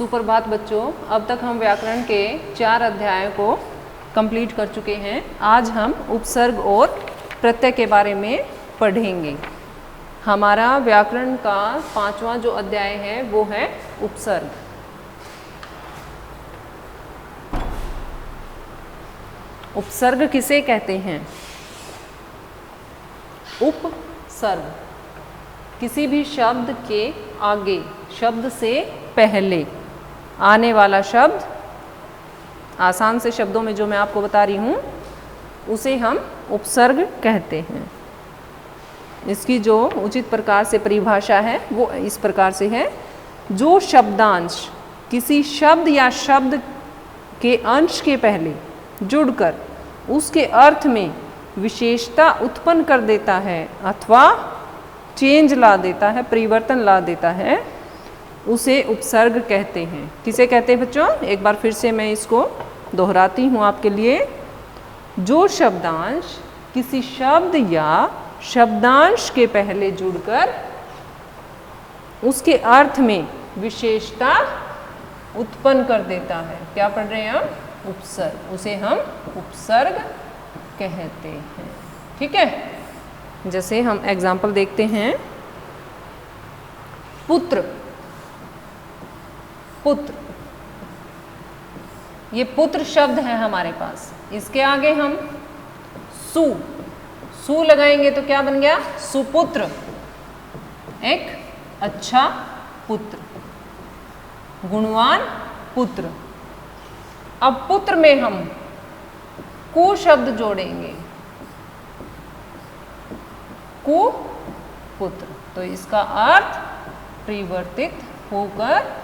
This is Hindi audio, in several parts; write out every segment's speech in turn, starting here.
सुप्रभात बच्चों, अब तक हम व्याकरण के 4 अध्यायों को कंप्लीट कर चुके हैं। आज हम उपसर्ग और प्रत्यय के बारे में पढ़ेंगे। हमारा व्याकरण का 5वां जो अध्याय है वो है उपसर्ग। उपसर्ग किसे कहते हैं? उपसर्ग किसी भी शब्द के आगे, शब्द से पहले आने वाला शब्द, आसान से शब्दों में जो मैं आपको बता रही हूँ उसे हम उपसर्ग कहते हैं। इसकी जो उचित प्रकार से परिभाषा है वो इस प्रकार से है: जो शब्दांश किसी शब्द या शब्द के अंश के पहले जुड़कर उसके अर्थ में विशेषता उत्पन्न कर देता है अथवा चेंज ला देता है, परिवर्तन ला देता है, उसे उपसर्ग कहते हैं। किसे कहते हैं बच्चों? एक बार फिर से मैं इसको दोहराती हूँ आपके लिए। जो शब्दांश किसी शब्द या शब्दांश के पहले जुड़कर उसके अर्थ में विशेषता उत्पन्न कर देता है, क्या पढ़ रहे हैं हम? उपसर्ग, उसे हम उपसर्ग कहते हैं। ठीक है, जैसे हम एग्जाम्पल देखते हैं। पुत्र, पुत्र, ये पुत्र शब्द है हमारे पास। इसके आगे हम सु, सु लगाएंगे तो क्या बन गया? सुपुत्र, एक अच्छा पुत्र, गुणवान पुत्र। अब पुत्र में हम कु शब्द जोड़ेंगे, कुपुत्र, तो इसका अर्थ परिवर्तित होकर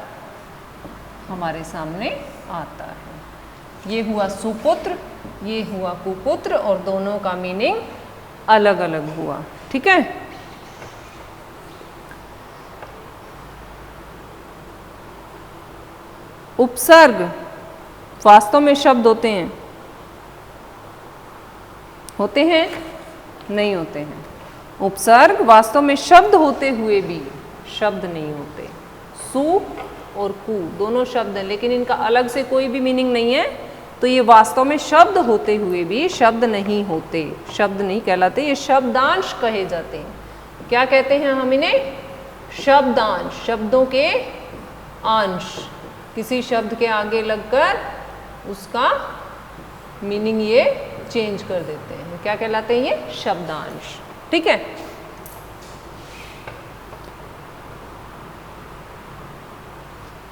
हमारे सामने आता है। ये हुआ सुपुत्र, ये हुआ कुपुत्र, और दोनों का मीनिंग अलग अलग हुआ। ठीक है, उपसर्ग वास्तव में शब्द होते हैं? होते हैं? नहीं होते हैं। उपसर्ग वास्तव में शब्द होते हुए भी शब्द नहीं होते। सु और कु दोनों शब्द हैं, लेकिन इनका अलग से कोई भी मीनिंग नहीं है, तो ये वास्तव में शब्द होते हुए भी शब्द नहीं होते, शब्द नहीं कहलाते, ये शब्दांश कहे जाते हैं। क्या कहते हैं हम इन्हें? शब्दांश, शब्दों के अंश किसी शब्द के आगे लगकर उसका मीनिंग ये चेंज कर देते हैं। क्या कहलाते हैं ये? शब्दांश। ठीक है,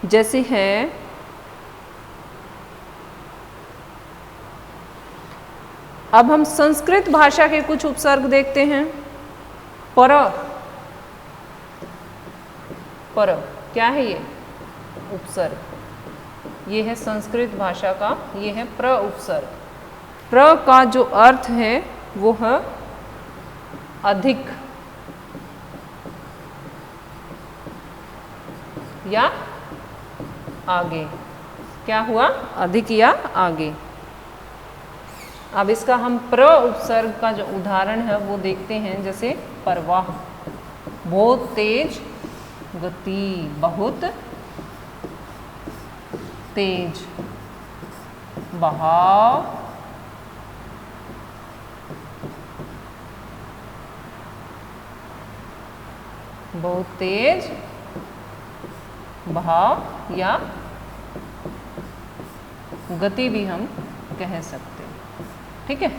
जैसे है अब हम संस्कृत भाषा के कुछ उपसर्ग देखते हैं। पर, पर क्या है ये? उपसर्ग। ये है संस्कृत भाषा का, ये है प्र उपसर्ग। प्र का जो अर्थ है वो है अधिक या आगे। क्या हुआ? अधिक या आगे। अब इसका हम प्र उपसर्ग का जो उदाहरण है वो देखते हैं। जैसे प्रवाह, बहुत तेज गति, बहुत तेज बहाव, बहुत तेज बहाव या गति भी हम कह सकते हैं। ठीक है,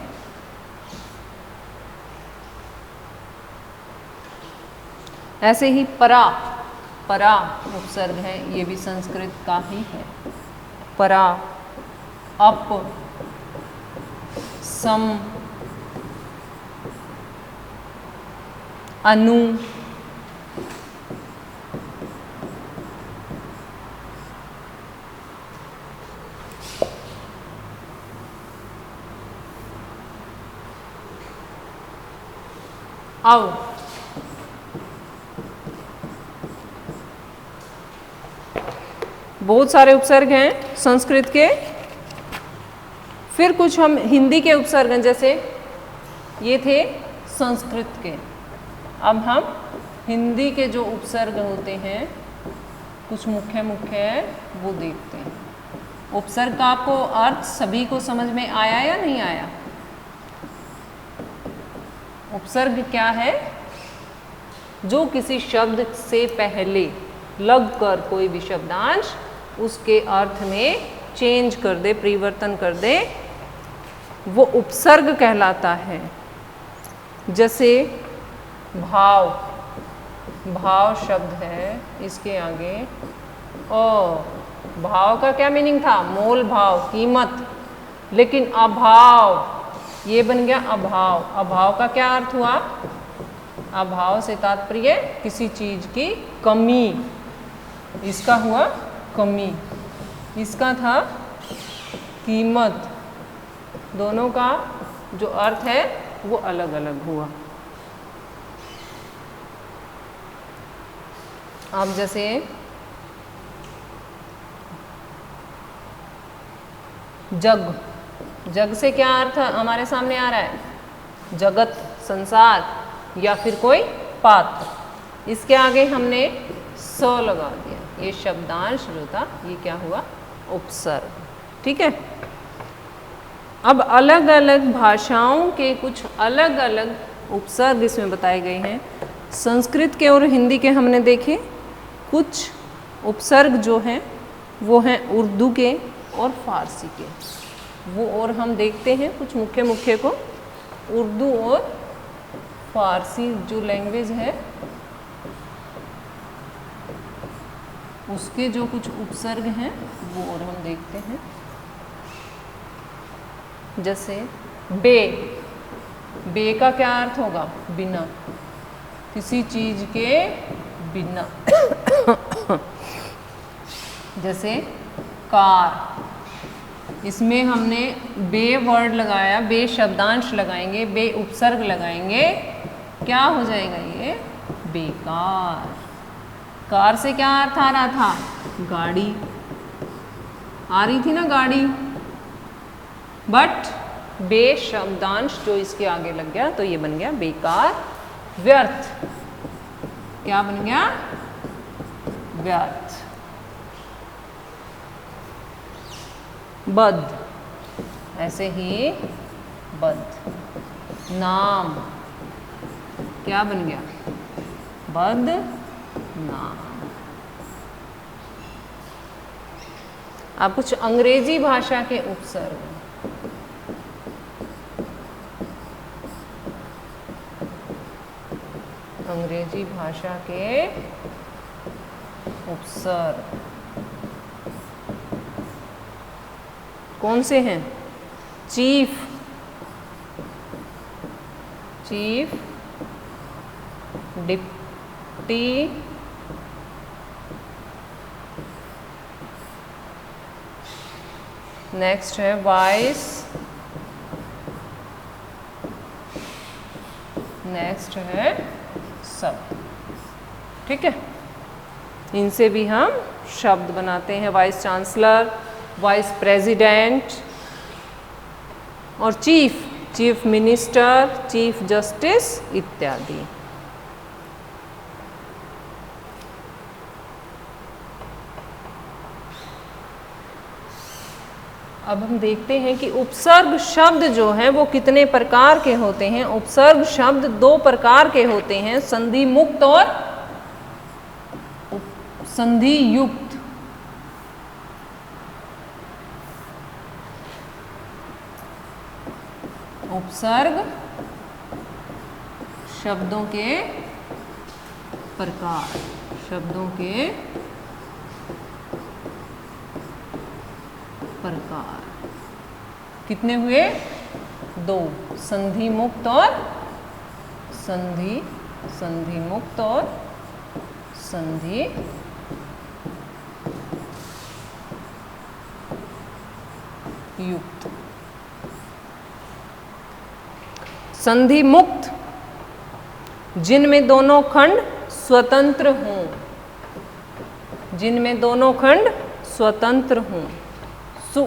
ऐसे ही परा, परा उपसर्ग है, ये भी संस्कृत का ही है। परा, अप, सम, अनु, अव, बहुत सारे उपसर्ग हैं संस्कृत के। फिर कुछ हम हिंदी के उपसर्ग हैं, जैसे ये थे संस्कृत के। अब हम हिंदी के जो उपसर्ग होते हैं कुछ मुख्य मुख्य है वो देखते हैं। उपसर्ग का आपको अर्थ सभी को समझ में आया या नहीं आया? उपसर्ग क्या है? जो किसी शब्द से पहले लगकर कोई भी शब्दांश उसके अर्थ में चेंज कर दे, परिवर्तन कर दे, वो उपसर्ग कहलाता है। जैसे भाव, भाव शब्द है, इसके आगे भाव का क्या मीनिंग था? मोल भाव, कीमत। लेकिन अभाव ये बन गया अभाव। अभाव का क्या अर्थ हुआ? अभाव से तात्पर्य किसी चीज की कमी, इसका हुआ कमी, इसका था कीमत। दोनों का जो अर्थ है वो अलग अलग हुआ। अब जैसे जग, जग से क्या अर्थ हमारे सामने आ रहा है? जगत, संसार या फिर कोई पात्र। इसके आगे हमने स लगा दिया, ये शब्दांश जो था ये क्या हुआ? उपसर्ग। ठीक है। अब अलग अलग भाषाओं के कुछ अलग अलग उपसर्ग इसमें बताए गए हैं। संस्कृत के और हिंदी के हमने देखे। कुछ उपसर्ग जो हैं वो हैं उर्दू के और फारसी के, वो और हम देखते हैं कुछ मुख्य मुख्य को। उर्दू और फारसी जो लैंग्वेज है उसके जो कुछ उपसर्ग हैं वो और हम देखते हैं। जैसे बे, बे का क्या अर्थ होगा? बिना, किसी चीज के बिना। जैसे कार, इसमें हमने बे वर्ड लगाया, बे शब्दांश लगाएंगे, बे उपसर्ग लगाएंगे, क्या हो जाएगा? ये बेकार। कार से क्या अर्थ आ रहा था? गाड़ी आ रही थी ना, गाड़ी। बट बे शब्दांश जो इसके आगे लग गया तो ये बन गया बेकार, व्यर्थ। क्या बन गया? व्यर्थ। बद, ऐसे ही बद। नाम क्या बन गया? बद नाम। अब कुछ अंग्रेजी भाषा के उपसर्ग। अंग्रेजी भाषा के उपसर्ग कौन से हैं? चीफ, चीफ, डिप्टी, नेक्स्ट है वाइस, नेक्स्ट है सब। ठीक है, इनसे भी हम शब्द बनाते हैं। वाइस चांसलर, वाइस प्रेसिडेंट और chief, chief minister, chief justice इत्यादि। अब हम देखते हैं कि उपसर्ग शब्द जो हैं वो कितने प्रकार के होते हैं। उपसर्ग शब्द दो प्रकार के होते हैं, संधि मुक्त और संधि युक्त। उपसर्ग शब्दों के प्रकार, शब्दों के प्रकार कितने हुए? दो, संधि मुक्त और संधि मुक्त और संधि युक्त। संधि मुक्त जिनमें दोनों खंड स्वतंत्र हों, जिनमें दोनों खंड स्वतंत्र हों। सु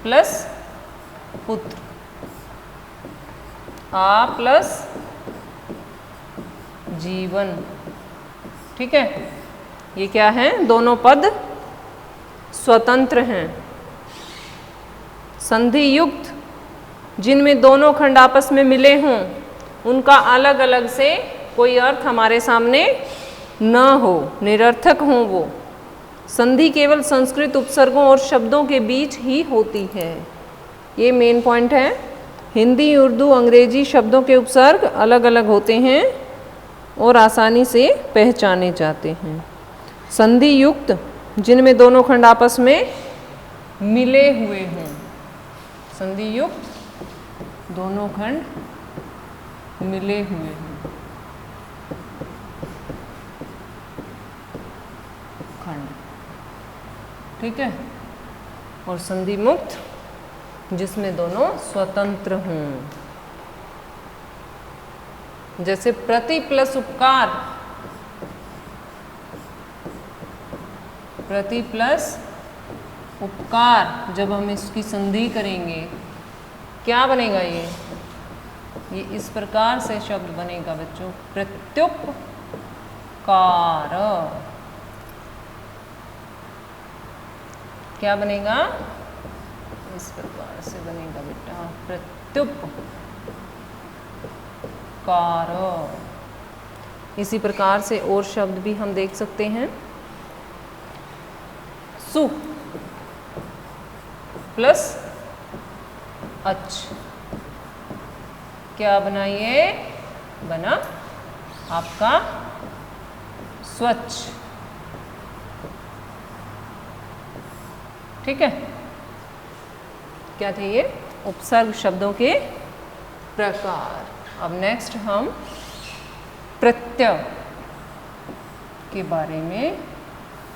प्लस पुत्र, आ प्लस जीवन। ठीक है, ये क्या है? दोनों पद स्वतंत्र हैं। संधि युक्त जिनमें दोनों खंड आपस में मिले हों, उनका अलग अलग से कोई अर्थ हमारे सामने न हो, निरर्थक हो वो। संधि केवल संस्कृत उपसर्गों और शब्दों के बीच ही होती है। ये मेन पॉइंट है। हिंदी, उर्दू, अंग्रेजी शब्दों के उपसर्ग अलग अलग होते हैं और आसानी से पहचाने जाते हैं। संधि युक्त जिनमें दोनों खंड आपस में मिले हुए हों। संधि युक्त दोनों खंड मिले हुए हों। खंड, ठीक है। और संधि मुक्त जिसमें दोनों स्वतंत्र हों। जैसे प्रति प्लस उपकार, प्रति प्लस उपकार, जब हम इसकी संधि करेंगे क्या बनेगा? ये इस प्रकार से शब्द बनेगा बच्चों, प्रत्युपकार। क्या बनेगा? इस प्रकार से बनेगा बेटा, प्रत्युपकार। इसी प्रकार से और शब्द भी हम देख सकते हैं। सु प्लस अच, क्या बना? ये बना आपका स्वच्छ, ठीक है। क्या थे ये? उपसर्ग शब्दों के प्रकार। अब नेक्स्ट हम प्रत्यय के बारे में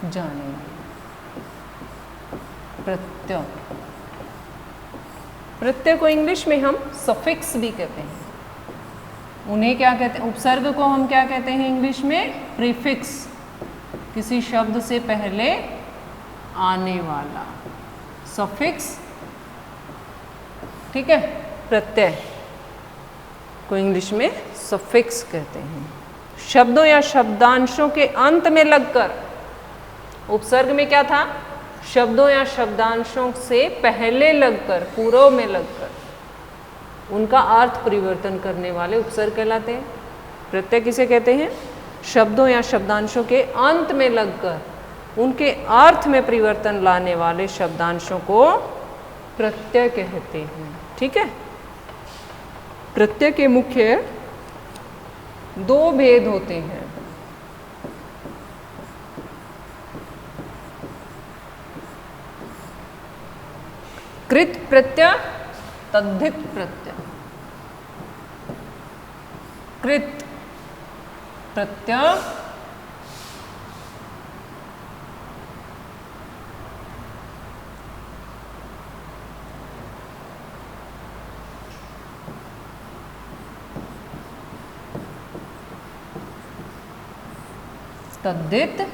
जानेंगे। प्रत्यय, प्रत्यय को इंग्लिश में हम सफिक्स भी कहते हैं। उन्हें क्या कहते हैं? उपसर्ग को हम क्या कहते हैं इंग्लिश में? प्रीफिक्स, किसी शब्द से पहले आने वाला सफिक्स, ठीक है। प्रत्यय को इंग्लिश में सफिक्स कहते हैं। शब्दों या शब्दांशों के अंत में लगकर, उपसर्ग में क्या था? शब्दों या शब्दांशों से पहले लगकर, पूर्व में लगकर उनका अर्थ परिवर्तन करने वाले उपसर्ग कहलाते हैं। प्रत्यय किसे कहते हैं? शब्दों या शब्दांशों के अंत में लगकर उनके अर्थ में परिवर्तन लाने वाले शब्दांशों को प्रत्यय कहते हैं, ठीक है। प्रत्यय के मुख्य दो भेद होते हैं। कृत प्रत्यय, तद्धित प्रत्यय। कृत प्रत्यय तद्धित प्रत्यय।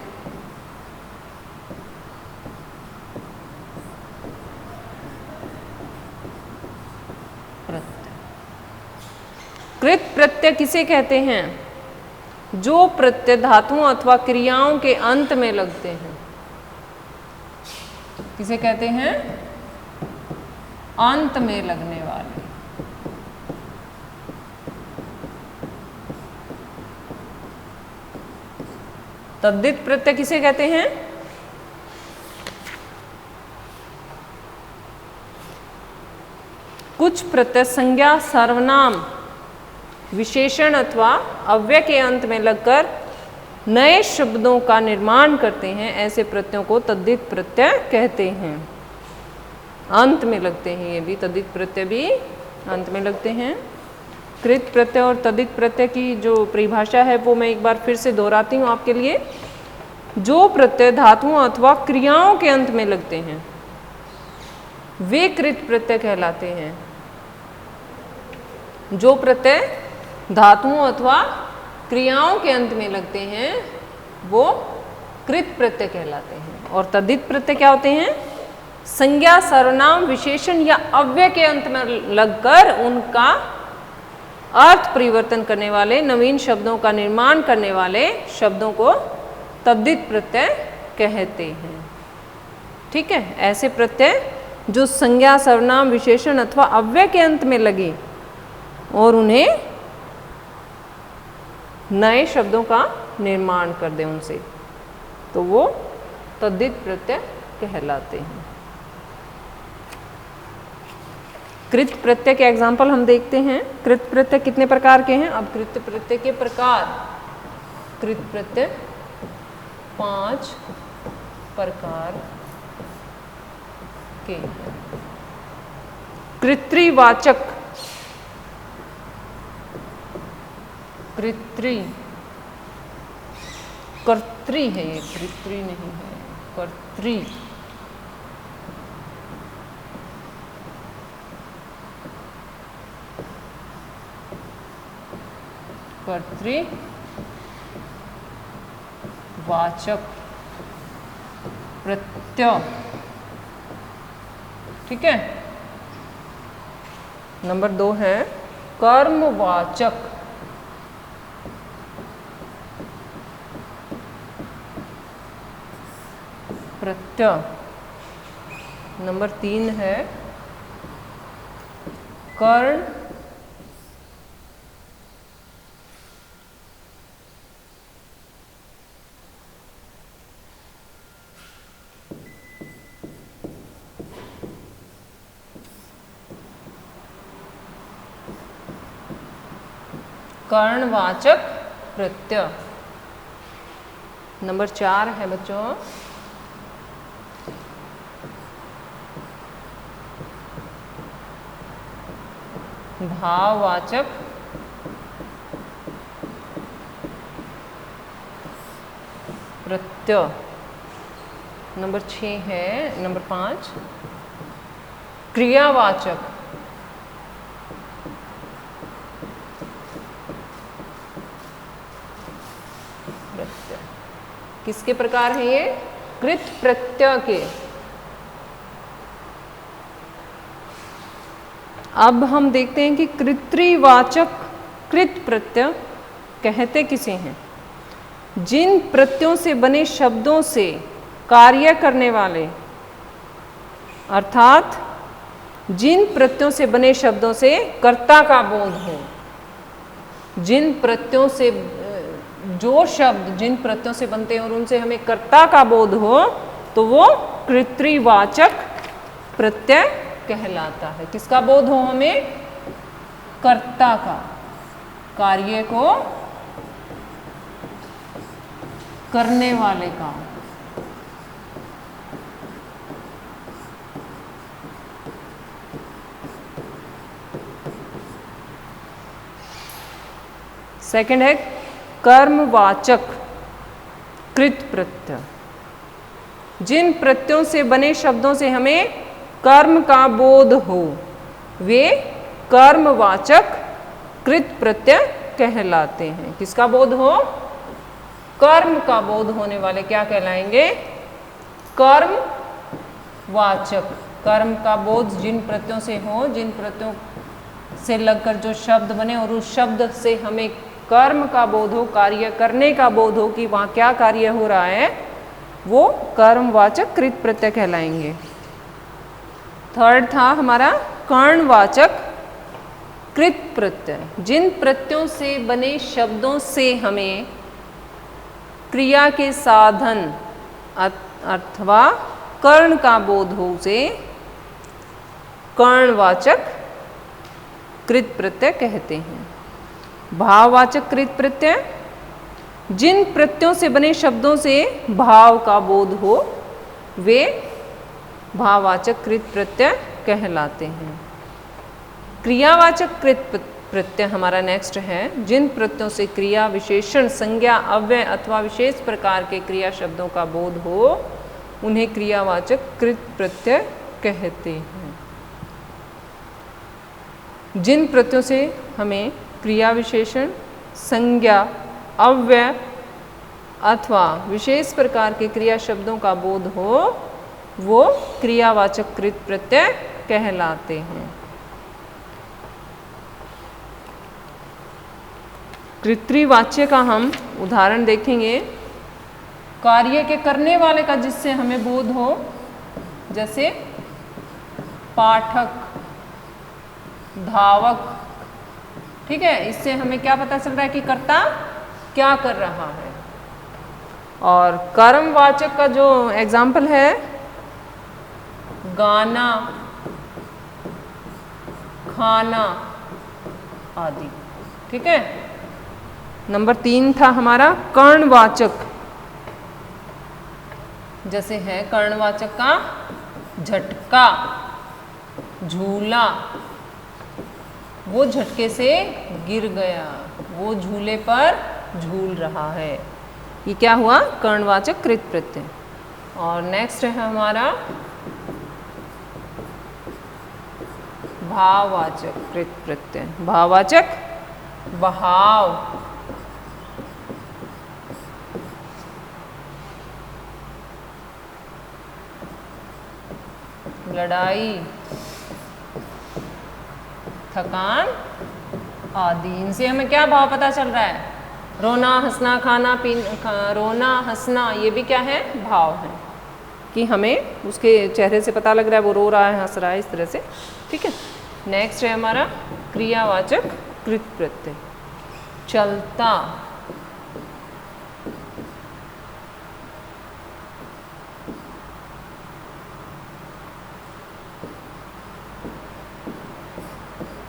कृत प्रत्यय किसे कहते हैं? जो प्रत्यय धातुओं अथवा क्रियाओं के अंत में लगते हैं। किसे कहते हैं? अंत में लगने वाले। तद्धित प्रत्यय किसे कहते हैं? कुछ प्रत्यय संज्ञा, सर्वनाम, विशेषण अथवा अव्यय के अंत में लगकर नए शब्दों का निर्माण करते हैं। ऐसे प्रत्ययों को तद्धित प्रत्यय कहते हैं। अंत में लगते हैं, ये भी तद्धित प्रत्यय भी अंत में लगते हैं। कृत प्रत्यय और तद्धित प्रत्यय की जो परिभाषा है वो मैं एक बार फिर से दोहराती हूँ आपके लिए। जो प्रत्यय धातुओं अथवा क्रियाओं के अंत में लगते हैं वे कृत प्रत्यय कहलाते हैं। जो प्रत्यय धातुओं अथवा क्रियाओं के अंत में लगते हैं वो कृत प्रत्यय कहलाते हैं। और तद्धित प्रत्यय क्या होते हैं? संज्ञा, सर्वनाम, विशेषण या अव्यय के अंत में लगकर उनका अर्थ परिवर्तन करने वाले, नवीन शब्दों का निर्माण करने वाले शब्दों को तद्धित प्रत्यय कहते हैं। ठीक है, ऐसे प्रत्यय जो संज्ञा, सर्वनाम, विशेषण अथवा अव्यय के अंत में लगे और उन्हें नए शब्दों का निर्माण कर दें उनसे, तो वो तद्धित प्रत्यय कहलाते हैं। कृत प्रत्यय के एग्जाम्पल हम देखते हैं। कृत प्रत्यय कितने प्रकार के हैं? अब कृत प्रत्यय के प्रकार, कृत प्रत्यय 5 प्रकार के हैं। कृत्रिवाचक, कृत्रि, कर्त्री है ये, कृत्रि नहीं है, कर्त्री। कर्तृवाचक प्रत्यय। ठीक है। नंबर 2 है कर्मवाचक प्रत्यय। नंबर 3 है कर्ण कर्णवाचक प्रत्यय। नंबर 4 है बच्चों भाववाचक प्रत्यय। नंबर 6 है, नंबर 5 क्रियावाचक प्रत्यय। किसके प्रकार है ये? कृत प्रत्यय के। अब हम देखते हैं कि कृत्रिवाचक कृत प्रत्यय कहते किसे हैं? जिन प्रत्ययों से बने शब्दों से कार्य करने वाले, अर्थात जिन प्रत्ययों से बने शब्दों से कर्ता का बोध हो। जिन प्रत्ययों से, जो शब्द जिन प्रत्ययों से बनते हैं और उनसे हमें कर्ता का बोध हो, तो वो कृत्रिवाचक प्रत्यय कहलाता है। किसका बोध हो? हमें कर्ता का, कार्य को करने वाले का। सेकंड है कर्मवाचक कृत प्रत्यय। जिन प्रत्ययों से बने शब्दों से हमें कर्म का बोध हो, वे कर्मवाचक कृत प्रत्यय कहलाते हैं। किसका बोध हो? कर्म का बोध होने वाले क्या कहलाएंगे? कर्मवाचक। कर्म का बोध जिन प्रत्ययों से हो, जिन प्रत्ययों से लगकर जो शब्द बने और उस शब्द से हमें कर्म का बोध हो, कार्य करने का बोध हो कि वहाँ क्या कार्य हो रहा है, वो कर्मवाचक कृत प्रत्यय कहलाएंगे। थर्ड था हमारा कर्णवाचक कृत प्रत्यय। जिन प्रत्ययों से बने शब्दों से हमें क्रिया के साधन अथवा कर्ण का बोध हो, उसे कर्णवाचक कृत प्रत्यय कहते हैं। भाववाचक कृत प्रत्यय, जिन प्रत्ययों से बने शब्दों से भाव का बोध हो, वे भाववाचक कृत प्रत्यय कहलाते हैं। क्रियावाचक कृत प्रत्यय हमारा नेक्स्ट है। जिन प्रत्ययों से क्रिया, विशेषण, संज्ञा, अव्यय अथवा विशेष प्रकार के क्रिया शब्दों का बोध हो, उन्हें क्रियावाचक कृत प्रत्यय कहते हैं। जिन प्रत्ययों से हमें क्रिया, विशेषण, संज्ञा, अव्यय अथवा विशेष प्रकार के क्रिया शब्दों का बोध हो, वो क्रियावाचक कृत प्रत्यय कहलाते हैं। कृत्रिवाच्य का हम उदाहरण देखेंगे। कार्य के करने वाले का जिससे हमें बोध हो, जैसे पाठक, धावक, ठीक है, इससे हमें क्या पता चल रहा है कि कर्ता क्या कर रहा है। और कर्मवाचक का जो एग्जाम्पल है, गाना, खाना आदि, ठीक है। नंबर 3 था हमारा कर्णवाचक, जैसे है कर्णवाचक का झटका, झूला, वो झटके से गिर गया, वो झूले पर झूल रहा है, ये क्या हुआ, कर्णवाचक कृत प्रत्यय। और नेक्स्ट है हमारा भाववाचक कृत प्रत्यय। भाववाचक बहाव, लड़ाई, थकान आदि, इनसे हमें क्या भाव पता चल रहा है, रोना, हंसना, खाना पीना, रोना, हंसना, ये भी क्या है, भाव है, कि हमें उसके चेहरे से पता लग रहा है वो रो रहा है, हंस रहा है, इस तरह से, ठीक है। नेक्स्ट है हमारा क्रियावाचक कृत प्रत्यय। चलता,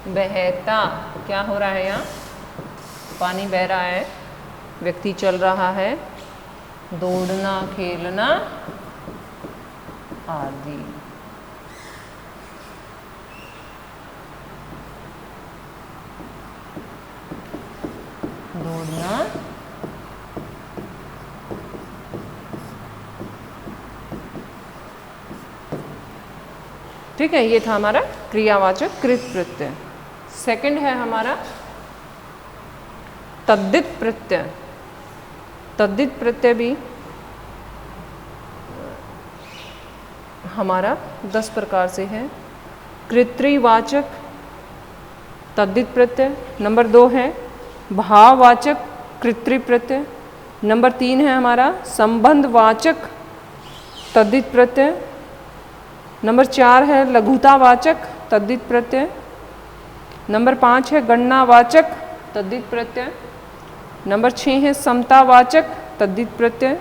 बहता, क्या हो रहा है यहाँ, पानी बह रहा है, व्यक्ति चल रहा है, दौड़ना, खेलना आदि। दौड़ना, ठीक है, ये था हमारा क्रियावाचक कृत प्रत्यय। सेकंड है हमारा तद्धित प्रत्यय। तद्धित प्रत्यय भी हमारा 10 प्रकार से है। कृत्रिवाचक तद्धित प्रत्यय, नंबर 2 है भाववाचक कृत्रि प्रत्यय, नंबर 3 है हमारा संबंधवाचक तद्धित प्रत्यय, नंबर 4 है लघुतावाचक तद्धित प्रत्यय, नंबर 5 है गणनावाचक तद्धित प्रत्यय, नंबर 6 है समतावाचक तद्धित प्रत्यय,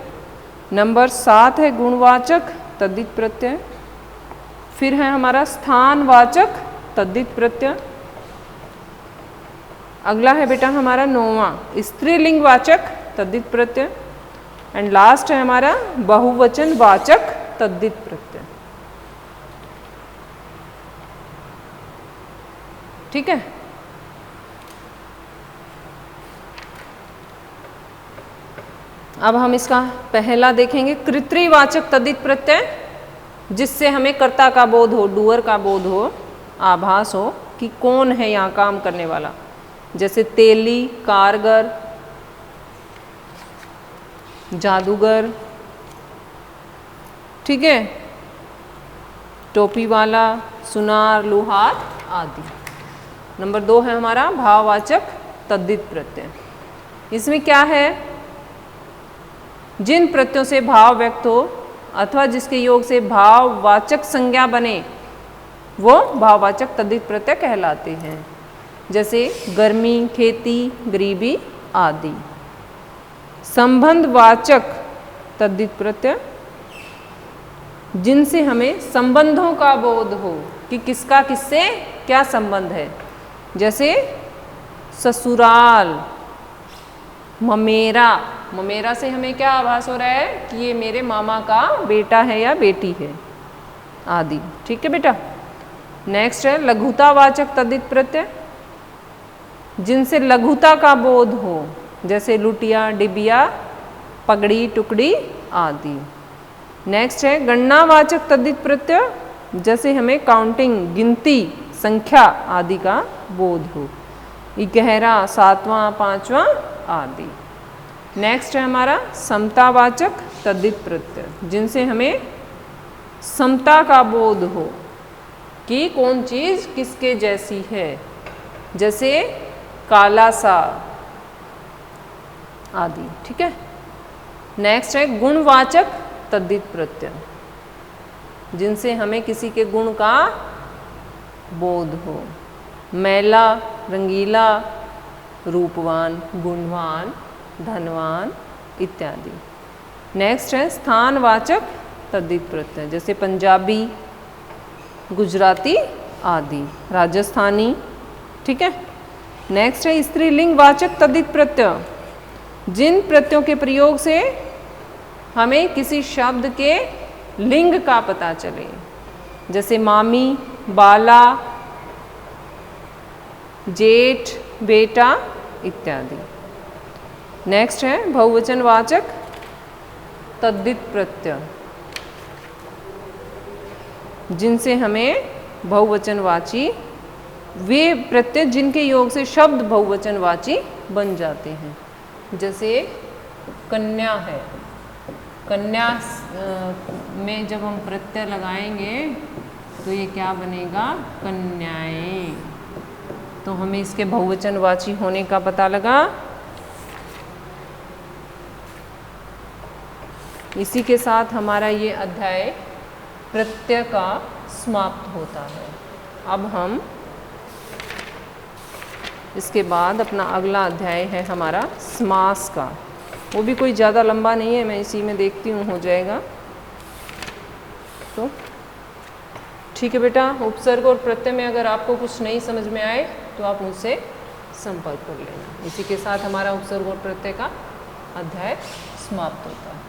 नंबर 7 है गुणवाचक तद्धित प्रत्यय, फिर है हमारा स्थानवाचक तद्धित प्रत्यय, अगला है बेटा हमारा 9वां स्त्रीलिंगवाचक तद्धित प्रत्यय, एंड लास्ट है हमारा बहुवचनवाचक तद्धित प्रत्यय, ठीक है। अब हम इसका पहला देखेंगे कृत्रिवाचक तद्धित प्रत्यय, जिससे हमें कर्ता का बोध हो, डूअर का बोध हो, आभास हो कि कौन है यहाँ काम करने वाला, जैसे तेली, कारगर, जादूगर, ठीक है, टोपी वाला, सुनार, लोहार आदि। नंबर 2 है हमारा भाववाचक तद्धित प्रत्यय। इसमें क्या है, जिन प्रत्ययों से भाव व्यक्त हो अथवा जिसके योग से भाववाचक संज्ञा बने वो भाववाचक तद्धित प्रत्यय कहलाते हैं, जैसे गर्मी, खेती, गरीबी आदि। संबंधवाचक तद्धित प्रत्यय, जिनसे हमें संबंधों का बोध हो कि किसका किससे क्या संबंध है, जैसे ससुराल, ममेरा, ममेरा से हमें क्या आभास हो रहा है कि ये मेरे मामा का बेटा है या बेटी है आदि, ठीक है बेटा। नेक्स्ट है लघुतावाचक तद्धित प्रत्यय, जिनसे लघुता का बोध हो, जैसे लुटिया, डिबिया, पगड़ी, टुकड़ी आदि। नेक्स्ट है गणनावाचक तद्धित प्रत्यय, जैसे हमें काउंटिंग, गिनती, संख्या आदि का बोध हो, इकहरा, 7वां, 5वां आदि। नेक्स्ट है हमारा समतावाचक तद्धित प्रत्यय, जिनसे हमें समता का बोध हो कि कौन चीज़ किसके जैसी है, जैसे काला सा आदि, ठीक है। नेक्स्ट है गुणवाचक तद्धित प्रत्यय, जिनसे हमें किसी के गुण का बोध हो। मैला, रंगीला, रूपवान, गुणवान, धनवान इत्यादि। नेक्स्ट है स्थानवाचक तद्धित प्रत्यय, जैसे पंजाबी, गुजराती आदि, राजस्थानी। ठीक है। नेक्स्ट है स्त्रीलिंग वाचक तद्धित प्रत्यय, जिन प्रत्ययों के प्रयोग से हमें किसी शब्द के लिंग का पता चले, जैसे मामी, बाला, जेठ, बेटा इत्यादि। नेक्स्ट है बहुवचनवाचक तद्धित प्रत्यय, जिनसे हमें बहुवचनवाची, वे प्रत्यय जिनके योग से शब्द बहुवचनवाची बन जाते हैं। जैसे कन्या है, कन्या में जब हम प्रत्यय लगाएंगे तो ये क्या बनेगा, कन्याएं। तो हमें इसके बहुवचनवाची होने का पता लगा। इसी के साथ हमारा ये अध्याय प्रत्यय का समाप्त होता है। अब हम इसके बाद अपना अगला अध्याय है हमारा समास का। वो भी कोई ज़्यादा लंबा नहीं है, मैं इसी में देखती हूँ हो जाएगा। तो ठीक है बेटा, उपसर्ग और प्रत्यय में अगर आपको कुछ नहीं समझ में आए तो आप मुझसे संपर्क कर लेना। इसी के साथ हमारा उपसर्ग और प्रत्यय का अध्याय समाप्त होता है।